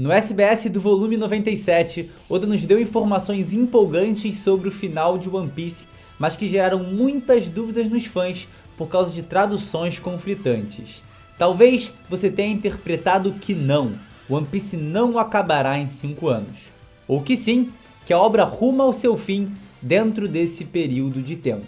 No SBS do volume 97, Oda nos deu informações empolgantes sobre o final de One Piece, mas que geraram muitas dúvidas nos fãs por causa de traduções conflitantes. Talvez você tenha interpretado que não, One Piece não acabará em 5 anos. Ou que sim, que a obra ruma ao seu fim dentro desse período de tempo.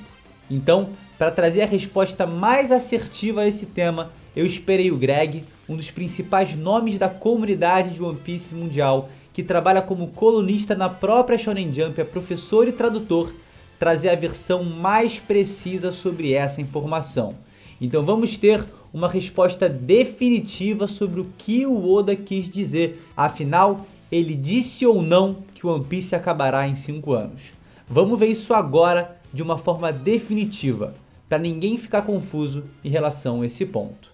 Então, para trazer a resposta mais assertiva a esse tema, eu esperei o Greg, um dos principais nomes da comunidade de One Piece mundial, que trabalha como colunista na própria Shonen Jump, é professor e tradutor, trazer a versão mais precisa sobre essa informação. Então vamos ter uma resposta definitiva sobre o que o Oda quis dizer. Afinal, ele disse ou não que One Piece acabará em 5 anos. Vamos ver isso agora de uma forma definitiva, para ninguém ficar confuso em relação a esse ponto.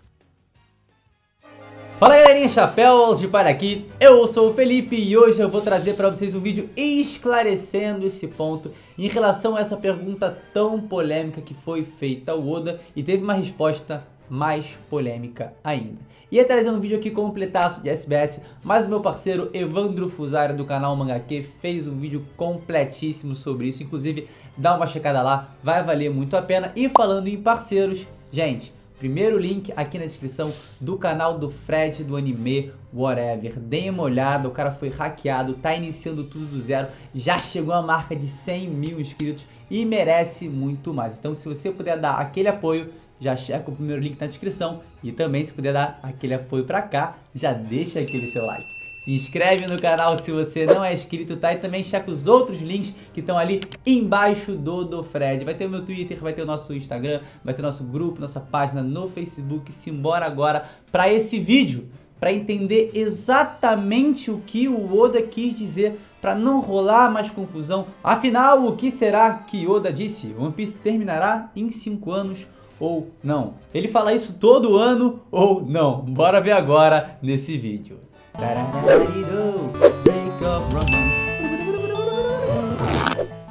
Fala galerinha, Chapéus de Palha aqui, eu sou o Felipe e hoje eu vou trazer para vocês um vídeo esclarecendo esse ponto em relação a essa pergunta tão polêmica que foi feita ao Oda e teve uma resposta mais polêmica ainda. Ia trazer um vídeo aqui completaço de SBS, mas o meu parceiro Evandro Fusari do canal MangaQ fez um vídeo completíssimo sobre isso, inclusive dá uma checada lá, vai valer muito a pena. E falando em parceiros, gente, primeiro link aqui na descrição do canal do Fred do Anime Whatever. Deem uma olhada, o cara foi hackeado, tá iniciando tudo do zero, já chegou a marca de 100 mil inscritos e merece muito mais. Então se você puder dar aquele apoio, já checa o primeiro link na descrição e também se puder dar aquele apoio pra cá, já deixa aquele seu like. Se inscreve no canal se você não é inscrito, tá? E também checa os outros links que estão ali embaixo do Fred. Vai ter o meu Twitter, vai ter o nosso Instagram, vai ter o nosso grupo, nossa página no Facebook. Simbora agora para esse vídeo, para entender exatamente o que o Oda quis dizer, para não rolar mais confusão. Afinal, o que será que Oda disse? One Piece terminará em 5 anos ou não? Ele fala isso todo ano ou não? Bora ver agora nesse vídeo.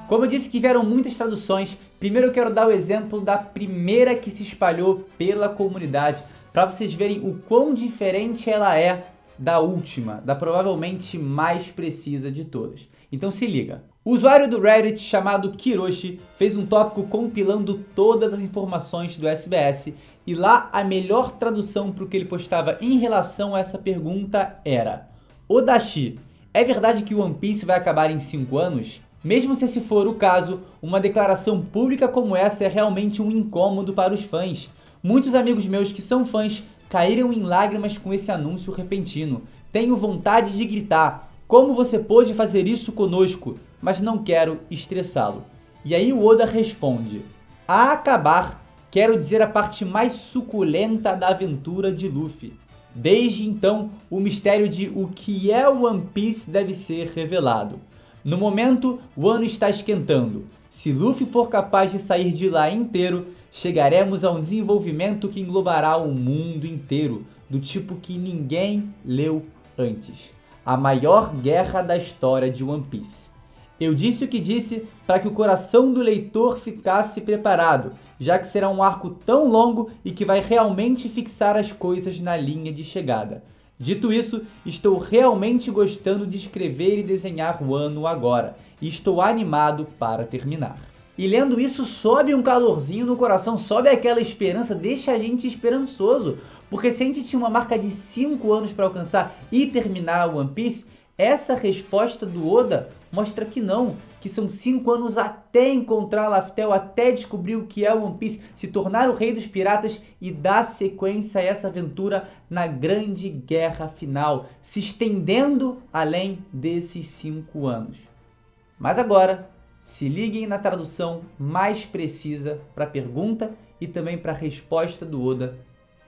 Como eu disse que vieram muitas traduções, primeiro eu quero dar o exemplo da primeira que se espalhou pela comunidade, para vocês verem o quão diferente ela é da última, da provavelmente mais precisa de todas. Então se liga. O usuário do Reddit chamado Kiroshi fez um tópico compilando todas as informações do SBS e lá a melhor tradução para o que ele postava em relação a essa pergunta era: Odashi, é verdade que One Piece vai acabar em 5 anos? Mesmo se esse for o caso, uma declaração pública como essa é realmente um incômodo para os fãs. Muitos amigos meus que são fãs caíram em lágrimas com esse anúncio repentino. Tenho vontade de gritar: como você pôde fazer isso conosco? Mas não quero estressá-lo. E aí o Oda responde: a acabar, quero dizer a parte mais suculenta da aventura de Luffy. Desde então, o mistério de o que é o One Piece deve ser revelado. No momento, o ano está esquentando. Se Luffy for capaz de sair de lá inteiro, chegaremos a um desenvolvimento que englobará o mundo inteiro, do tipo que ninguém leu antes. A maior guerra da história de One Piece. Eu disse o que disse para que o coração do leitor ficasse preparado, já que será um arco tão longo e que vai realmente fixar as coisas na linha de chegada. Dito isso, estou realmente gostando de escrever e desenhar o ano agora, e estou animado para terminar. E lendo isso, sobe um calorzinho no coração, sobe aquela esperança, deixa a gente esperançoso, porque se a gente tinha uma marca de 5 anos para alcançar e terminar o One Piece, essa resposta do Oda mostra que não, que são 5 anos até encontrar Laftel, até descobrir o que é o One Piece, se tornar o rei dos piratas e dar sequência a essa aventura na grande guerra final, se estendendo além desses 5 anos. Mas agora, se liguem na tradução mais precisa para a pergunta e também para a resposta do Oda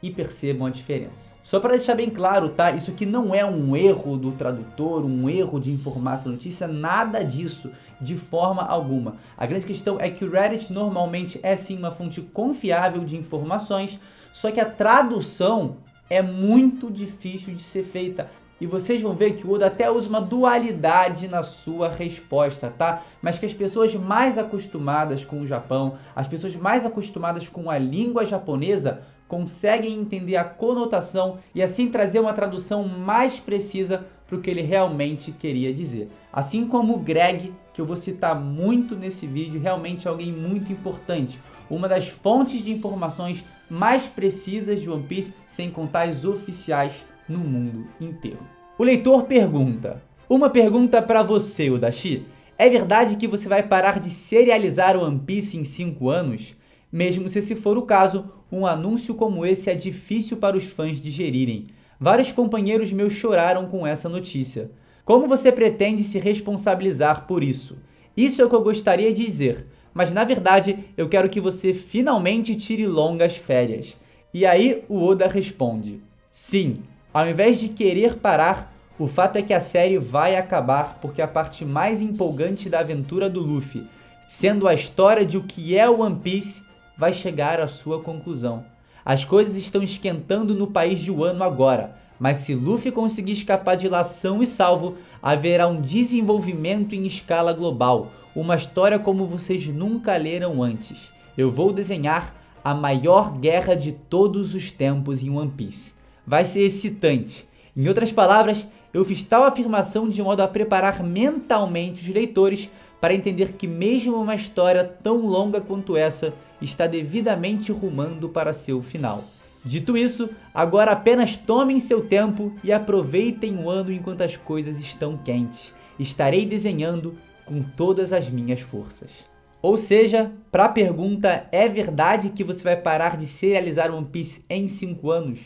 e percebam a diferença. Só para deixar bem claro, tá? Isso aqui não é um erro do tradutor, um erro de informar essa notícia, nada disso, de forma alguma. A grande questão é que o Reddit normalmente é sim uma fonte confiável de informações, só que a tradução é muito difícil de ser feita. E vocês vão ver que o Oda até usa uma dualidade na sua resposta, tá? Mas que as pessoas mais acostumadas com o Japão, as pessoas mais acostumadas com a língua japonesa, conseguem entender a conotação e assim trazer uma tradução mais precisa para o que ele realmente queria dizer. Assim como o Greg, que eu vou citar muito nesse vídeo, realmente é alguém muito importante, uma das fontes de informações mais precisas de One Piece, sem contar as oficiais no mundo inteiro. O leitor pergunta: uma pergunta para você, Odachi. É verdade que você vai parar de serializar One Piece em 5 anos? Mesmo se esse for o caso, um anúncio como esse é difícil para os fãs digerirem. Vários companheiros meus choraram com essa notícia. Como você pretende se responsabilizar por isso? Isso é o que eu gostaria de dizer, mas na verdade eu quero que você finalmente tire longas férias. E aí o Oda responde: sim, ao invés de querer parar, o fato é que a série vai acabar porque a parte mais empolgante da aventura do Luffy, sendo a história de o que é o One Piece, vai chegar à sua conclusão. As coisas estão esquentando no país de Wano agora, mas se Luffy conseguir escapar de lá são e salvo, haverá um desenvolvimento em escala global, uma história como vocês nunca leram antes. Eu vou desenhar a maior guerra de todos os tempos em One Piece. Vai ser excitante. Em outras palavras, eu fiz tal afirmação de modo a preparar mentalmente os leitores para entender que mesmo uma história tão longa quanto essa está devidamente rumando para seu final. Dito isso, agora apenas tomem seu tempo e aproveitem o ano enquanto as coisas estão quentes. Estarei desenhando com todas as minhas forças. Ou seja, para a pergunta, é verdade que você vai parar de serializar One Piece em 5 anos?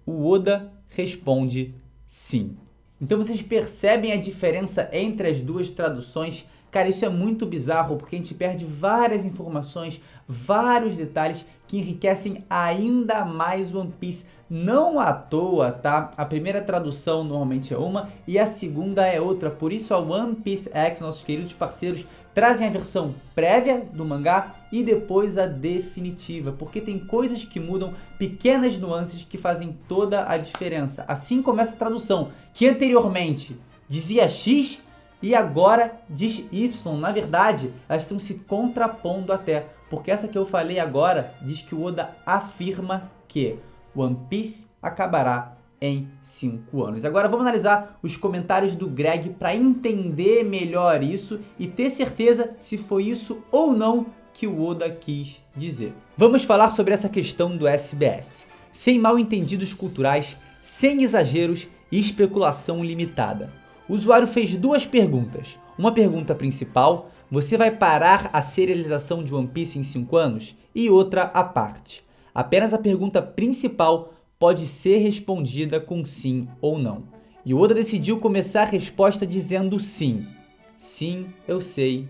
O Oda responde sim. Então vocês percebem a diferença entre as duas traduções? Cara, isso é muito bizarro porque a gente perde várias informações, vários detalhes que enriquecem ainda mais One Piece. Não à toa, tá? A primeira tradução normalmente é uma e a segunda é outra. Por isso a One Piece X, nossos queridos parceiros, trazem a versão prévia do mangá e depois a definitiva. Porque tem coisas que mudam, pequenas nuances que fazem toda a diferença. Assim como essa tradução, que anteriormente dizia X e agora diz Y. Na verdade, elas estão se contrapondo até. Porque essa que eu falei agora diz que o Oda afirma que One Piece acabará em 5 anos. Agora vamos analisar os comentários do Greg para entender melhor isso e ter certeza se foi isso ou não que o Oda quis dizer. Vamos falar sobre essa questão do SBS. Sem mal entendidos culturais, sem exageros e especulação limitada. O usuário fez 2 perguntas. Uma pergunta principal: você vai parar a serialização de One Piece em 5 anos? E outra à parte. Apenas a pergunta principal pode ser respondida com sim ou não. E o Oda decidiu começar a resposta dizendo sim. Sim, eu sei.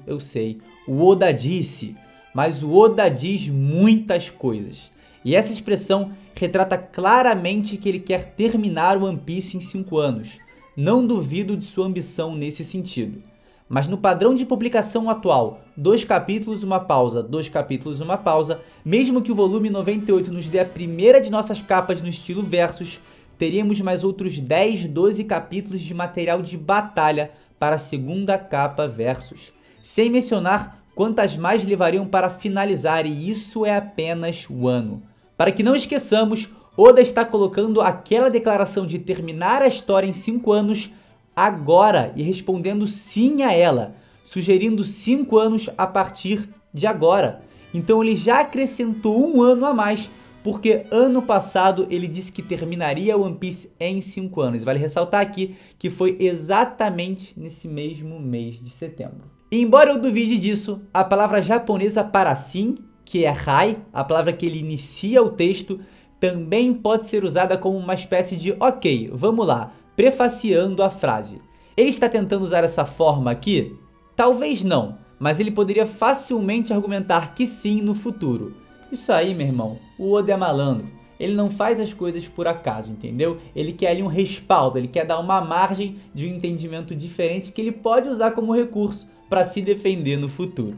O Oda disse, mas o Oda diz muitas coisas. E essa expressão retrata claramente que ele quer terminar o One Piece em 5 anos. Não duvido de sua ambição nesse sentido. Mas no padrão de publicação atual, 2 capítulos, uma pausa, 2 capítulos, uma pausa, mesmo que o volume 98 nos dê a primeira de nossas capas no estilo versus, teríamos mais outros 10, 12 capítulos de material de batalha para a segunda capa versus. Sem mencionar quantas mais levariam para finalizar, e isso é apenas o ano. Para que não esqueçamos, Oda está colocando aquela declaração de terminar a história em 5 anos agora e respondendo sim a ela, sugerindo 5 anos a partir de agora. Então ele já acrescentou 1 ano a mais, porque ano passado ele disse que terminaria One Piece em 5 anos. Vale ressaltar aqui que foi exatamente nesse mesmo mês de setembro. E embora eu duvide disso, a palavra japonesa para sim, que é hai, a palavra que ele inicia o texto, também pode ser usada como uma espécie de ok, vamos lá, prefaciando a frase. Ele está tentando usar essa forma aqui? Talvez não, mas ele poderia facilmente argumentar que sim no futuro. Isso aí, meu irmão, o Oda é malandro. Ele não faz as coisas por acaso, entendeu? Ele quer ali um respaldo, ele quer dar uma margem de um entendimento diferente que ele pode usar como recurso para se defender no futuro.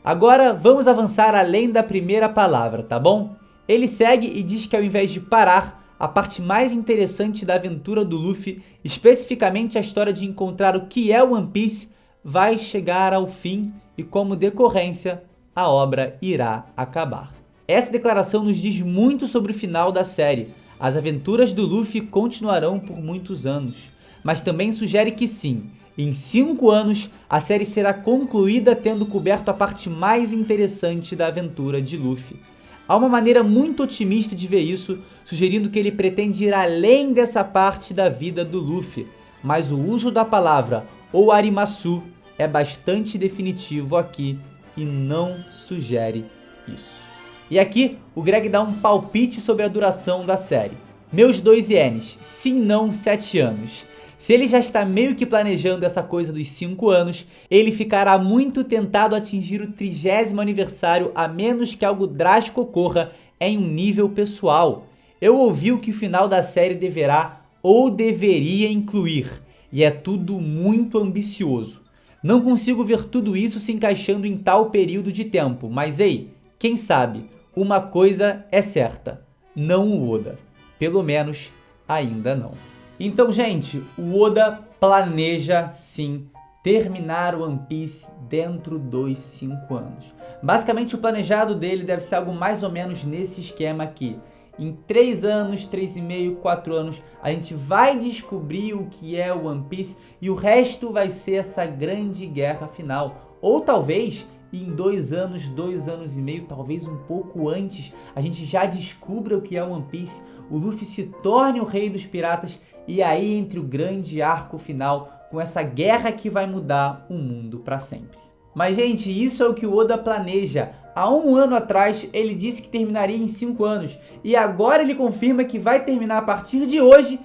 Agora vamos avançar além da primeira palavra, tá bom? Ele segue e diz que ao invés de parar, a parte mais interessante da aventura do Luffy, especificamente a história de encontrar o que é o One Piece, vai chegar ao fim e, como decorrência, a obra irá acabar. Essa declaração nos diz muito sobre o final da série. As aventuras do Luffy continuarão por muitos anos. mas também sugere que sim, em 5 anos a série será concluída tendo coberto a parte mais interessante da aventura de Luffy. Há uma maneira muito otimista de ver isso, sugerindo que ele pretende ir além dessa parte da vida do Luffy, mas o uso da palavra Oharimasu é bastante definitivo aqui e não sugere isso. E aqui o Greg dá um palpite sobre a duração da série. Meus 2 ienes, sim não 7 anos. Se ele já está meio que planejando essa coisa dos 5 anos, ele ficará muito tentado a atingir o 30º aniversário a menos que algo drástico ocorra em um nível pessoal. Eu ouvi o que o final da série deverá ou deveria incluir, e é tudo muito ambicioso. Não consigo ver tudo isso se encaixando em tal período de tempo, mas ei, quem sabe, uma coisa é certa, não o Oda. Pelo menos, ainda não. Então, gente, o Oda planeja, sim, terminar One Piece dentro dos 5 anos. Basicamente, o planejado dele deve ser algo mais ou menos nesse esquema aqui. Em 3 anos, 3,5, 4 anos, a gente vai descobrir o que é o One Piece e o resto vai ser essa grande guerra final. Ou talvez em 2 anos, 2 anos e meio, talvez um pouco antes, a gente já descubra o que é o One Piece, o Luffy se torne o rei dos piratas e aí entre o grande arco final com essa guerra que vai mudar o mundo para sempre. Mas, gente, isso é o que o Oda planeja. Há 1 ano atrás ele disse que terminaria em 5 anos e agora ele confirma que vai terminar a partir de hoje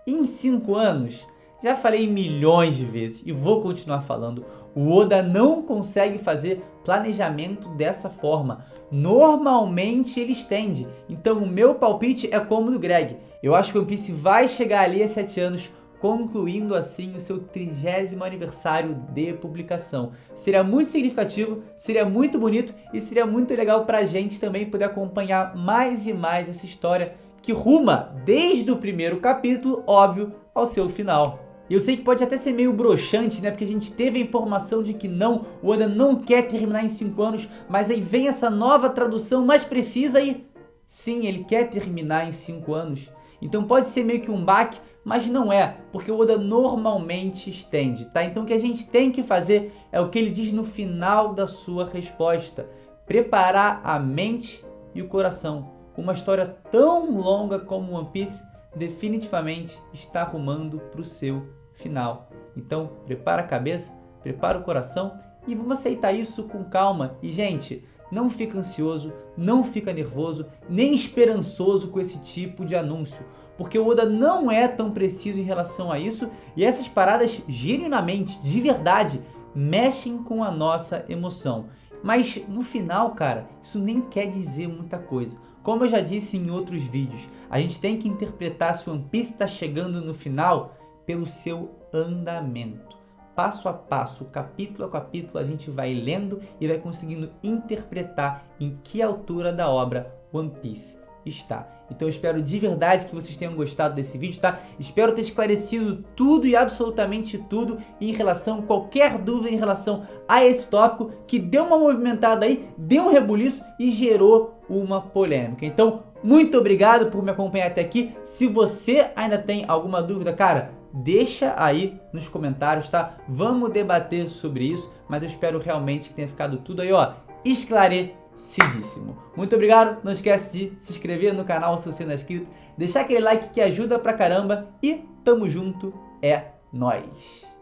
em 5 anos. Já falei milhões de vezes e vou continuar falando. O Oda não consegue fazer planejamento dessa forma. Normalmente ele estende. Então o meu palpite é como o do Greg. Eu acho que o One Piece vai chegar ali a 7 anos, concluindo assim o seu 30º aniversário de publicação. Seria muito significativo, seria muito bonito e seria muito legal pra gente também poder acompanhar mais e mais essa história que ruma desde o primeiro capítulo, óbvio, ao seu final. E eu sei que pode até ser meio broxante, né? Porque a gente teve a informação de que não, o Oda não quer terminar em 5 anos, mas aí vem essa nova tradução mais precisa e sim, ele quer terminar em 5 anos. Então pode ser meio que um baque, mas não é, porque o Oda normalmente estende, tá? Então o que a gente tem que fazer é o que ele diz no final da sua resposta: preparar a mente e o coração. Uma história tão longa como One Piece definitivamente está rumando para o seu final. Então prepara a cabeça, prepara o coração e vamos aceitar isso com calma. E gente, não fica ansioso, não fica nervoso, nem esperançoso com esse tipo de anúncio, porque o Oda não é tão preciso em relação a isso e essas paradas genuinamente, de verdade, mexem com a nossa emoção. Mas no final, cara, isso nem quer dizer muita coisa. Como eu já disse em outros vídeos, a gente tem que interpretar se o One Piece está chegando no final pelo seu andamento. Passo a passo, capítulo a capítulo, a gente vai lendo e vai conseguindo interpretar em que altura da obra One Piece está. Então eu espero de verdade que vocês tenham gostado desse vídeo, tá? Espero ter esclarecido tudo e absolutamente tudo em relação, qualquer dúvida em relação a esse tópico que deu uma movimentada aí, deu um rebuliço e gerou uma polêmica. Então, muito obrigado por me acompanhar até aqui. Se você ainda tem alguma dúvida, cara, deixa aí nos comentários, tá? Vamos debater sobre isso, mas eu espero realmente que tenha ficado tudo aí, ó, esclarecidíssimo. Muito obrigado, não esquece de se inscrever no canal se você não é inscrito, deixar aquele like que ajuda pra caramba e tamo junto, é nóis!